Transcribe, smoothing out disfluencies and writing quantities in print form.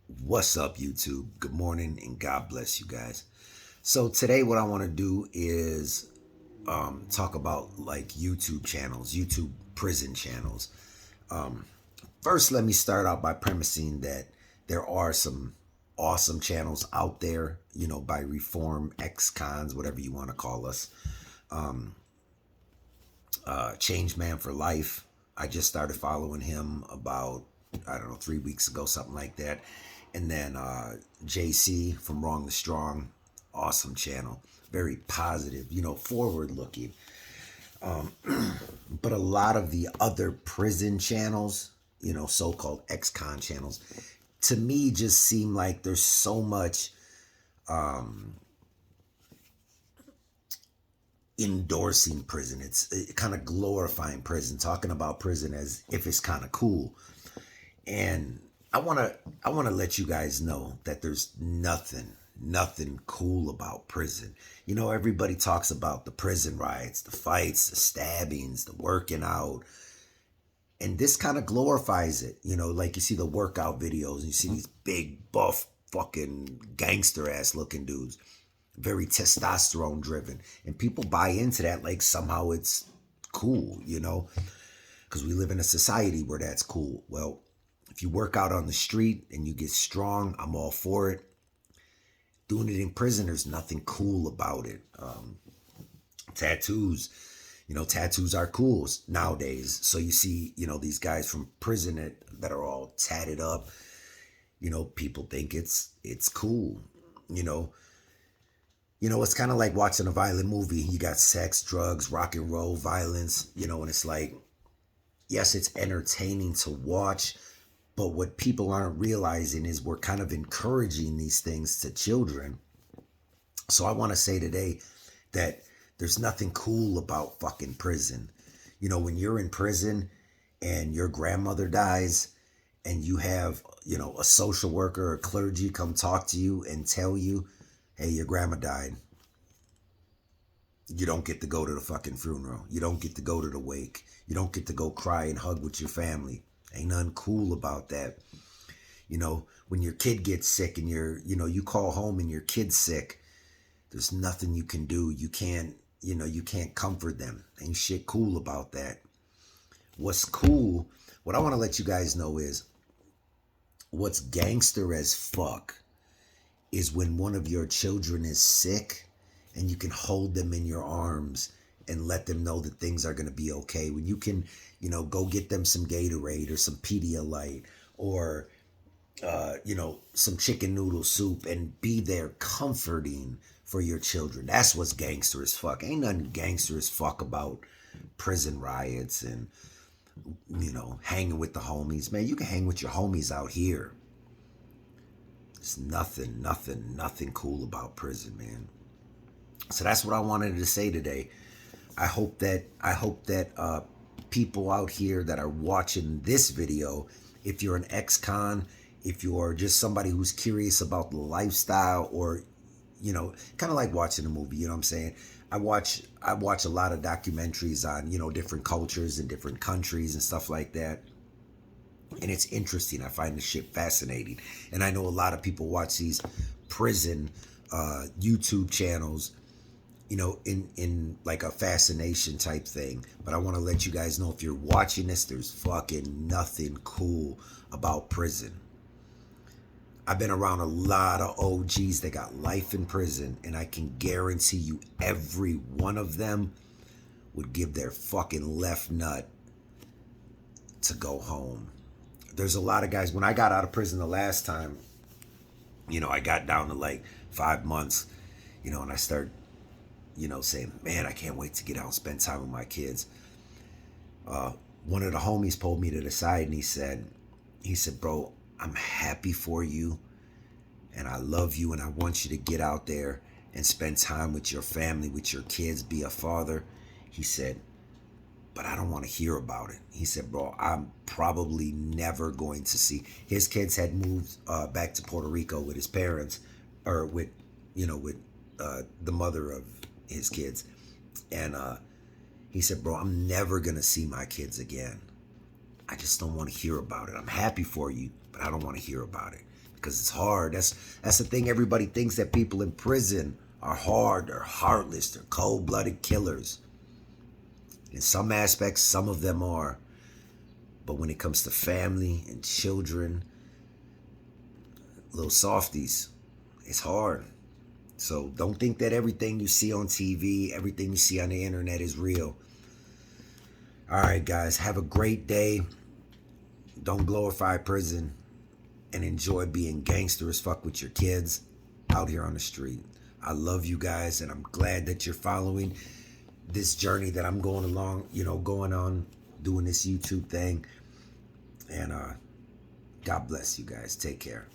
What's up, YouTube? Good morning and God bless you guys. So, today, what I want to do is talk about like YouTube channels, YouTube prison channels. Um, First, let me start out by premising that there are some awesome channels out there, by Reform, ex cons, whatever you want to call us. Um, Change Man for Life. I just started following him about, I don't know, 3 weeks ago, something like that. And then JC from Wrong to Strong, awesome channel, very positive, forward looking. Um, but a lot of the other prison channels, so called ex con channels, to me just seem like there's so much um, endorsing prison. It's kind of glorifying prison, talking about prison as if it's kind of cool. And I want to let you guys know that there's nothing cool about prison. Everybody talks about the prison riots, the fights, the stabbings, the working out, and this kind of glorifies it. Like you see the workout videos and you see these big buff fucking gangster ass looking dudes, very testosterone driven, and people buy into that like somehow it's cool, because we live in a society where that's cool. Well, if you work out on the street and you get strong, I'm all for it. Doing it in prison, there's nothing cool about it. Tattoos, tattoos are cool nowadays. So you see, these guys from prison that are all tatted up. People think it's cool. You know, it's kind of like watching a violent movie. You got sex, drugs, rock and roll, violence. And it's like, yes, it's entertaining to watch, but what people aren't realizing is we're kind of encouraging these things to children. So I want to say today that there's nothing cool about fucking prison. When you're in prison and your grandmother dies and you have, a social worker or clergy come talk to you and tell you, hey, your grandma died. You don't get to go to the fucking funeral. You don't get to go to the wake. You don't get to go cry and hug with your family. Ain't nothing cool about that. When your kid gets sick and you call home and your kid's sick, there's nothing you can do. You can't comfort them. Ain't shit cool about that. What's cool, what I want to let you guys know is what's gangster as fuck is when one of your children is sick and you can hold them in your arms and let them know that things are going to be okay. When you can, go get them some Gatorade or some Pedialyte or, some chicken noodle soup and be there comforting for your children. That's what's gangster as fuck. Ain't nothing gangster as fuck about prison riots and, hanging with the homies. Man, you can hang with your homies out here. There's nothing cool about prison, man. So that's what I wanted to say today. I hope that people out here that are watching this video, if you're an ex-con, if you're just somebody who's curious about the lifestyle, or kind of like watching a movie, you know what I'm saying? I watch a lot of documentaries on, different cultures and different countries and stuff like that. And it's interesting. I find the shit fascinating. And I know a lot of people watch these prison YouTube channels, in like a fascination type thing. But I want to let you guys know, if you're watching this, there's fucking nothing cool about prison. I've been around a lot of OGs that got life in prison, and I can guarantee you every one of them would give their fucking left nut to go home. There's a lot of guys, when I got out of prison the last time, I got down to like 5 months, and I start, saying, man, I can't wait to get out and spend time with my kids. One of the homies pulled me to the side and he said, bro, I'm happy for you and I love you and I want you to get out there and spend time with your family, with your kids, be a father. He said, but I don't want to hear about it. He said, bro, I'm probably never going to see. His kids had moved back to Puerto Rico with his parents, or with the mother of his kids. And he said, bro, I'm never going to see my kids again. I just don't want to hear about it. I'm happy for you, but I don't want to hear about it. because it's hard. That's the thing. Everybody thinks that people in prison are hard, they're heartless, they're cold-blooded killers. In some aspects, some of them are. But when it comes to family and children, little softies, it's hard. So don't think that everything you see on TV, everything you see on the internet is real. All right, guys, have a great day. Don't glorify prison, and enjoy being gangster as fuck with your kids out here on the street. I love you guys, and I'm glad that you're following this journey that I'm going along, going on, doing this YouTube thing. And God bless you guys. Take care.